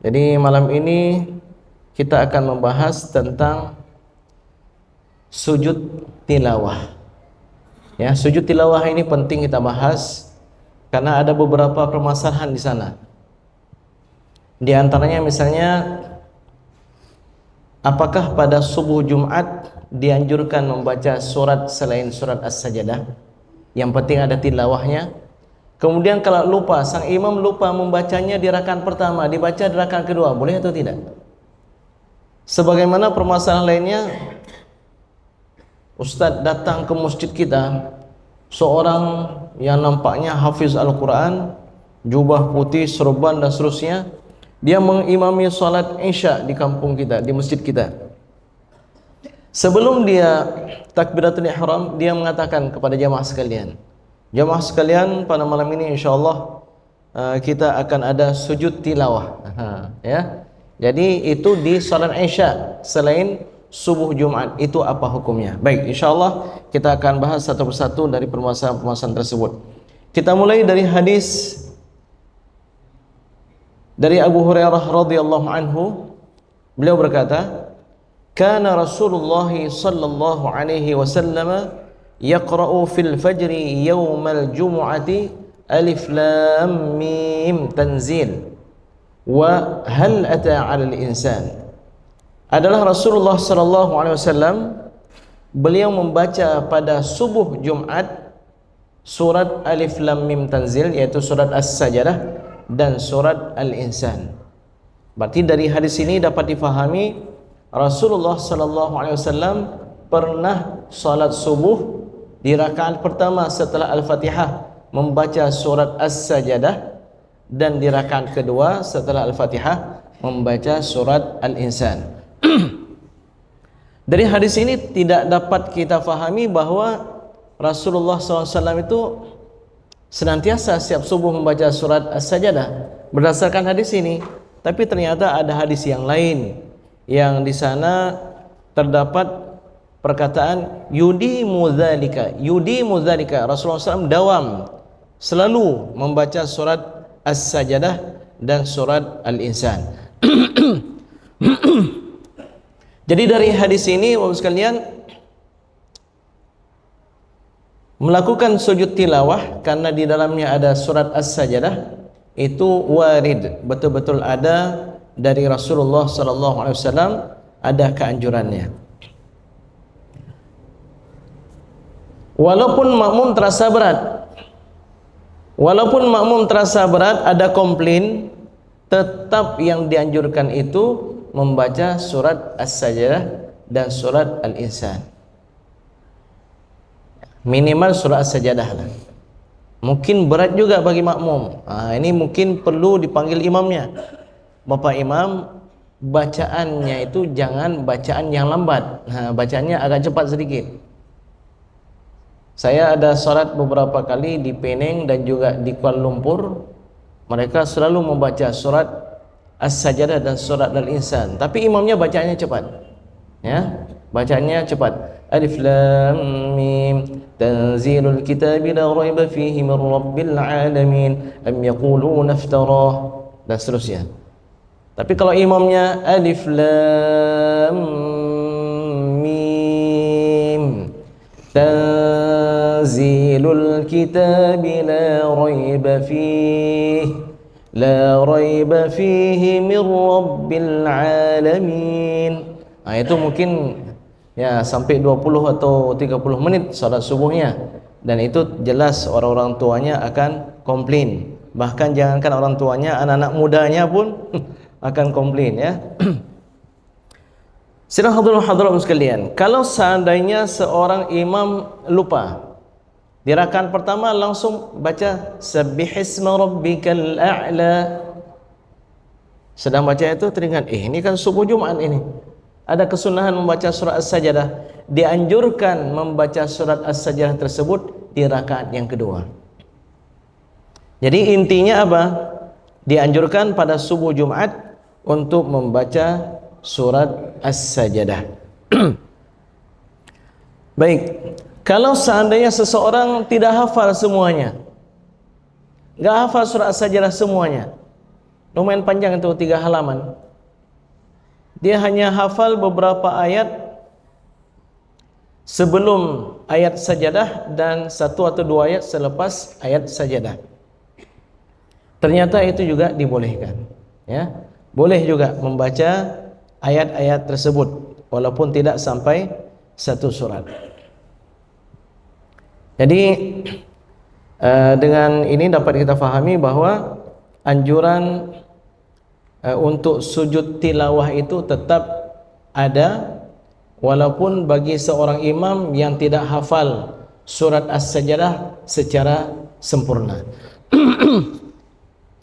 Jadi malam ini kita akan membahas tentang sujud tilawah. Ya, sujud tilawah ini penting kita bahas karena ada beberapa permasalahan di sana. Di antaranya misalnya, apakah pada subuh Jumat dianjurkan membaca surat selain surat As-Sajdah? Yang penting ada tilawahnya. Kemudian kalau lupa, sang imam lupa membacanya di rakaat pertama, dibaca di rakaat kedua, boleh atau tidak? Sebagaimana permasalahan lainnya, Ustaz datang ke masjid kita, seorang yang nampaknya hafiz Al-Quran, jubah putih, serban dan seterusnya, dia mengimami salat Isya di kampung kita, di masjid kita. Sebelum dia takbiratul ihram, dia mengatakan kepada jamaah sekalian, jamaah sekalian, pada malam ini insyaallah kita akan ada sujud tilawah. Ya. Jadi itu di salat Isya selain subuh Jumat, itu apa hukumnya? Baik, insyaallah kita akan bahas satu persatu dari permasalahan-permasalahan tersebut. Kita mulai dari hadis dari Abu Hurairah radhiyallahu anhu. Beliau berkata, "Kana Rasulullah sallallahu alaihi wasallam yaqra'u fil fajri yawmal jumu'ati alif lam mim tanzil wa hal ata 'alal insan." Adalah Rasulullah sallallahu alaihi wasallam, beliau membaca pada subuh Jumat surat alif lam mim tanzil, yaitu surat As-Sajdah dan surat Al-Insan. Berarti dari hadis ini dapat difahami Rasulullah sallallahu alaihi wasallam pernah salat subuh di rakaat pertama setelah Al-Fatihah membaca surat As-Sajdah, dan di rakaat kedua setelah Al-Fatihah membaca surat Al-Insan. Dari hadis ini tidak dapat kita fahami bahwa Rasulullah SAW itu senantiasa setiap subuh membaca surat As-Sajdah berdasarkan hadis ini. Tapi ternyata ada hadis yang lain yang di sana terdapat perkataan yudimu dzalika. Rasulullah SAW dawam selalu membaca surat As-Sajdah dan surat Al-Insan. Jadi dari hadis ini Bapak sekalian, melakukan sujud tilawah karena di dalamnya ada surat As-Sajdah itu warid, betul-betul ada dari Rasulullah sallallahu alaihi wasallam, ada keanjurannya. Walaupun makmum terasa berat, ada komplain, tetap yang dianjurkan itu membaca surat As-Sajdah dan surat Al-Insan. Minimal surat As-Sajdah lah. Mungkin berat juga bagi makmum. Ini mungkin perlu dipanggil imamnya. Bapak imam, bacaannya itu jangan bacaan yang lambat. Bacaannya agak cepat sedikit. Saya ada salat beberapa kali di Penang dan juga di Kuala Lumpur. Mereka selalu membaca surat As-Sajdah dan surat Al-Insan, tapi imamnya bacanya cepat. Ya, bacanya cepat. Alif lam mim tanzilul kitabi la raiba fihi min rabbil alamin am yaquluna iftarah, dan seterusnya. Tapi kalau imamnya alif lam mim tanzilul kitabi la raiba fihi min rabbil alamin, itu mungkin ya sampai 20 atau 30 menit salat subuhnya, dan itu jelas orang-orang tuanya akan komplain. Bahkan jangankan orang tuanya, anak-anak mudanya pun akan komplain, ya. Sidang hadirin sekalian, kalau seandainya seorang imam lupa, di rakaat pertama langsung baca Sabbihisma rabbikal a'la. Sedang baca itu teringat, ini kan subuh Jumat ini. Ada kesunahan membaca surat As-Sajdah. Dianjurkan membaca surat As-Sajdah tersebut di rakaat yang kedua. Jadi intinya apa? Dianjurkan pada subuh Jumat untuk membaca surat As-Sajdah. Baik. Kalau seandainya seseorang tidak hafal semuanya, nggak hafal surat As-Sajdah semuanya, lumayan panjang itu 3 halaman. Dia hanya hafal beberapa ayat sebelum ayat sajadah dan 1 atau 2 ayat selepas ayat sajadah. Ternyata itu juga dibolehkan, ya. Boleh juga membaca ayat-ayat tersebut walaupun tidak sampai 1 surat. Jadi dengan ini dapat kita fahami bahwa anjuran untuk sujud tilawah itu tetap ada, walaupun bagi seorang imam yang tidak hafal surat As-Sajdah secara sempurna.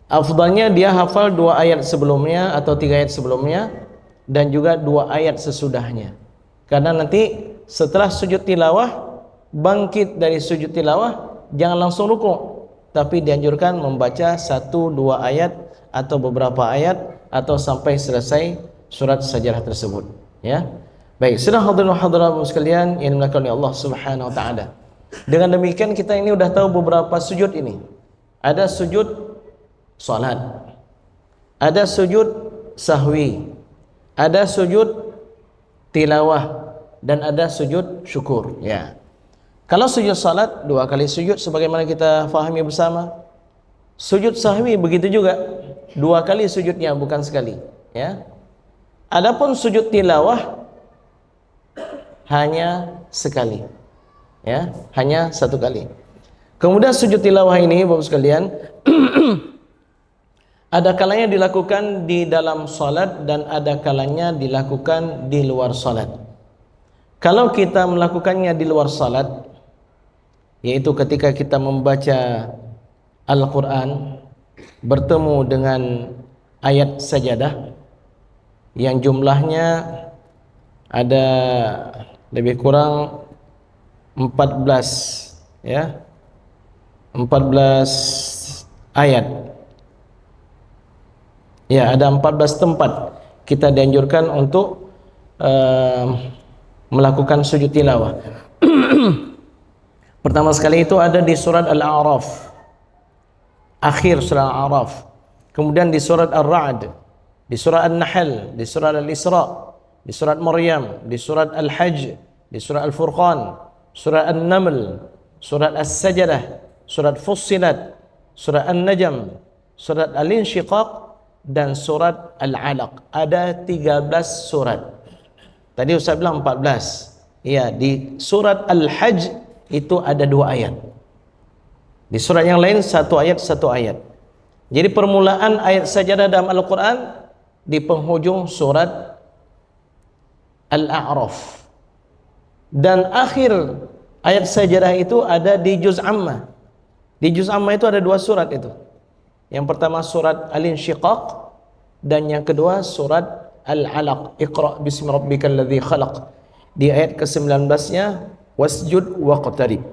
Afdalnya dia hafal 2 ayat sebelumnya atau 3 ayat sebelumnya dan juga 2 ayat sesudahnya. Karena nanti setelah sujud tilawah, bangkit dari sujud tilawah, jangan langsung rukuk, tapi dianjurkan membaca 1-2 ayat atau beberapa ayat atau sampai selesai surat Sajdah tersebut, ya. Baik, sudah hadirin wa hadirat sekalian yang dimuliakan oleh Allah Subhanahu wa taala. Dengan demikian kita ini sudah tahu beberapa sujud ini. Ada sujud salat, ada sujud sahwi, ada sujud tilawah, dan ada sujud syukur, ya. Kalau sujud salat 2 kali sujud sebagaimana kita fahami bersama. Sujud sahwi begitu juga, 2 kali sujudnya, bukan sekali, ya. Adapun sujud tilawah hanya sekali, ya, hanya 1 kali. Kemudian sujud tilawah ini Bapak sekalian ada kalanya dilakukan di dalam salat dan ada kalanya dilakukan di luar salat. Kalau kita melakukannya di luar salat, yaitu ketika kita membaca Al-Quran bertemu dengan ayat sajadah yang jumlahnya ada lebih kurang 14, ya, 14 ayat. Ya, ada 14 tempat kita dianjurkan untuk melakukan sujud tilawah. Pertama sekali itu ada di surat Al-A'raf, akhir surat Al-A'raf. Kemudian di surat Ar-Ra'd, di surat An-Nahl, di surat Al-Isra, di surat Maryam, di surat Al-Hajj, di surat Al-Furqan, surat An-Naml, surat As-Sajdah, surat Fussilat, surat An-Najm, surat Al-Insyiqaq, dan surat Al-Alaq. Ada 13 surat. Tadi Ustaz bilang 14. Ya, di surat Al-Hajj itu ada 2 ayat. Di surat yang lain 1 ayat, 1 ayat. Jadi permulaan ayat sajadah dalam Al-Quran di penghujung surat Al-A'raf. Dan akhir ayat sajadah itu ada di Juz Ammah. Di Juz Ammah itu ada 2 surat itu. Yang pertama surat Al-Insyiqaq dan yang kedua surat Al-Alaq. Iqra' bismi rabbikal ladzi khalaq. Di ayat ke-19-nya wasjud waqtarib.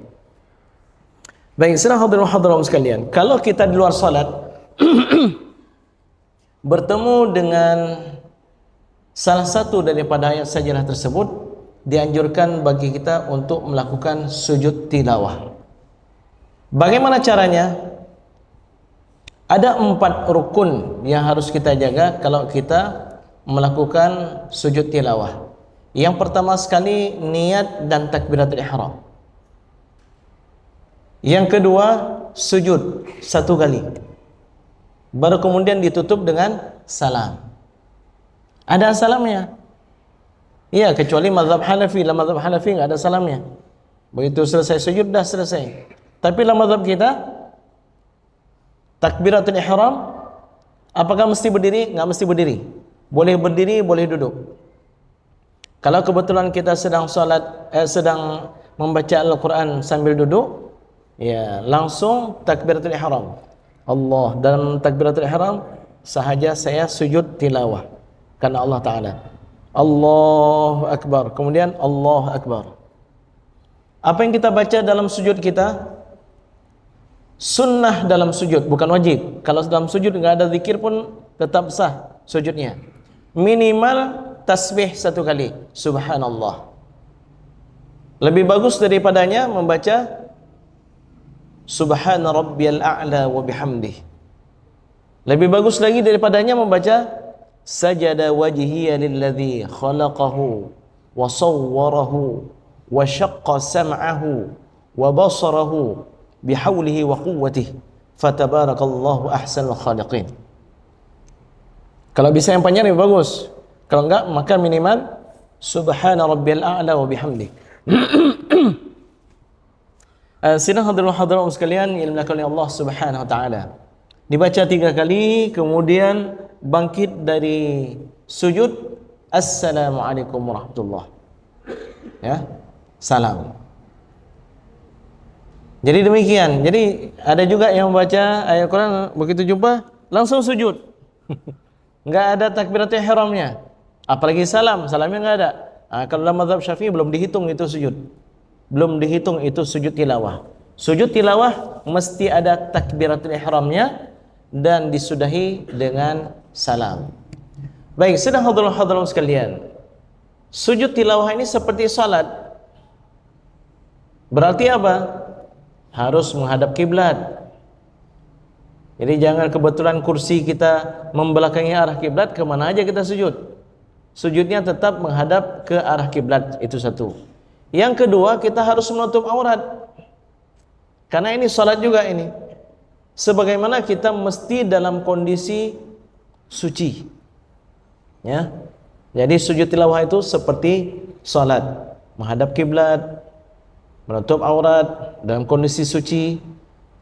Baik, saudara hadirin hadirat sekalian, kalau kita di luar salat bertemu dengan salah satu daripada ayat sajadah tersebut, dianjurkan bagi kita untuk melakukan sujud tilawah. Bagaimana caranya? Ada 4 rukun yang harus kita jaga kalau kita melakukan sujud tilawah. Yang pertama sekali niat dan takbiratul ihram. Yang kedua sujud 1 kali. Baru kemudian ditutup dengan salam. Ada salamnya. Iya, kecuali mazhab Hanafi. Dalam mazhab Hanafi enggak ada salamnya. Begitu selesai sujud dah selesai. Tapi dalam mazhab kita takbiratul ihram apakah mesti berdiri? Enggak mesti berdiri. Boleh berdiri, boleh duduk. Kalau kebetulan kita sedang sedang membaca Al-Quran sambil duduk, ya, langsung takbiratul ihram. Allah, dalam takbiratul ihram sahaja saya sujud tilawah karena Allah Ta'ala. Allahu Akbar. Kemudian Allahu Akbar. Apa yang kita baca dalam sujud kita? Sunnah dalam sujud, bukan wajib. Kalau dalam sujud enggak ada zikir pun tetap sah sujudnya. Minimal tasbih 1 kali, subhanallah. Lebih bagus daripadanya membaca subhana rabbiyal a'la wa bihamdih. Lebih bagus lagi daripadanya membaca sajada wajhiya lilladzi khalaqahu wa sawwarahu wa syaqqa sam'ahu wa basarahu bihaulihi wa quwwatihi fatabarakallahu ahsanul khaliqin. Kalau bisa yang panjang lebih bagus. Kalau enggak maka minimal subhana rabbiyal a'la wa bihamdi. Sidang hadirin hadirat sekalian yang dimuliakan oleh Allah Subhanahu wa taala. Dibaca 3 kali, kemudian bangkit dari sujud, assalamualaikum warahmatullahi. Ya, salam. Jadi demikian. Jadi ada juga yang membaca ayat Quran begitu jumpa langsung sujud. Enggak ada takbiratul ihramnya. Apalagi salam, salamnya enggak ada. Kalau dalam mazhab Syafi'i belum dihitung itu sujud. Belum dihitung itu sujud tilawah. Sujud tilawah mesti ada takbiratul ihramnya dan disudahi dengan salam. Baik, sedang hadirin sekalian. Sujud tilawah ini seperti salat. Berarti apa? Harus menghadap kiblat. Jadi jangan kebetulan kursi kita membelakangi arah kiblat, kemana aja kita sujud. Sujudnya tetap menghadap ke arah kiblat, itu satu. Yang kedua, kita harus menutup aurat. Karena ini salat juga ini. Sebagaimana kita mesti dalam kondisi suci. Ya. Jadi sujud tilawah itu seperti salat, menghadap kiblat, menutup aurat dalam kondisi suci.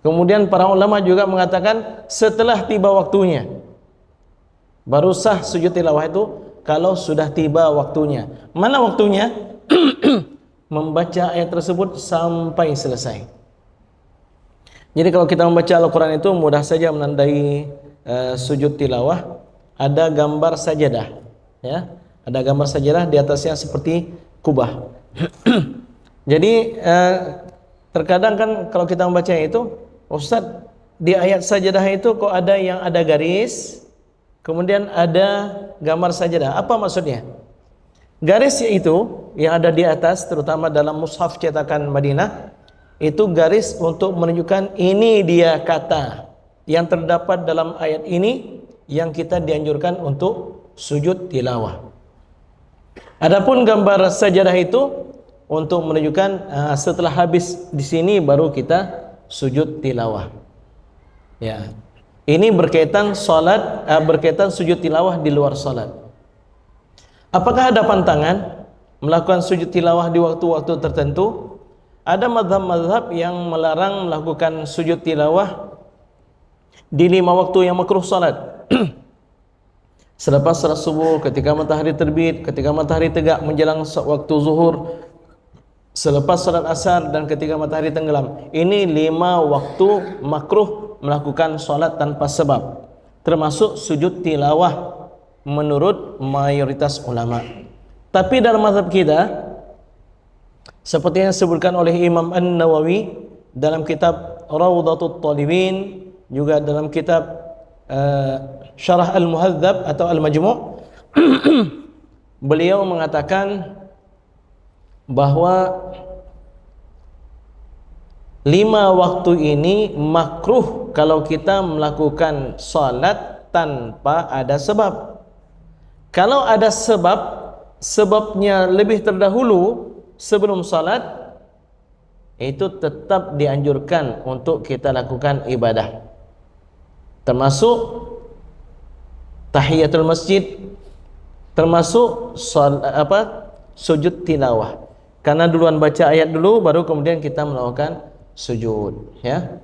Kemudian para ulama juga mengatakan setelah tiba waktunya. Baru sah sujud tilawah itu kalau sudah tiba waktunya. Mana waktunya? Membaca ayat tersebut sampai selesai. Jadi kalau kita membaca Al-Quran itu mudah saja menandai sujud tilawah. Ada gambar sajadah, ya, ada gambar sajadah di atasnya seperti kubah. Jadi terkadang kan kalau kita membaca itu, Ustaz, di ayat sajadah itu kok ada yang ada garis, kemudian ada gambar sajadah. Apa maksudnya? Garis itu yang ada di atas, terutama dalam mushaf cetakan Madinah, itu garis untuk menunjukkan ini dia kata yang terdapat dalam ayat ini yang kita dianjurkan untuk sujud tilawah. Adapun gambar sajadah itu untuk menunjukkan setelah habis di sini baru kita sujud tilawah. Ya. Ini berkaitan salat, berkaitan sujud tilawah di luar salat. Apakah ada pantangan melakukan sujud tilawah di waktu-waktu tertentu? Ada mazhab-mazhab yang melarang melakukan sujud tilawah di 5 waktu yang makruh salat. Selepas salat subuh, ketika matahari terbit, ketika matahari tegak menjelang waktu zuhur, selepas salat asar dan ketika matahari tenggelam. Ini 5 waktu makruh melakukan salat tanpa sebab, termasuk sujud tilawah menurut mayoritas ulama. Tapi dalam mazhab kita, seperti yang disebutkan oleh Imam An-Nawawi dalam kitab Rawdatul Talibin, juga dalam kitab Syarah Al-Muhadzab atau Al-Majmu', beliau mengatakan bahwa 5 waktu ini makruh kalau kita melakukan salat tanpa ada sebab. Kalau ada sebab, sebabnya lebih terdahulu sebelum salat, itu tetap dianjurkan untuk kita lakukan ibadah, termasuk tahiyatul masjid, termasuk sujud tilawah. Karena duluan baca ayat dulu, baru kemudian kita melakukan sujud, ya.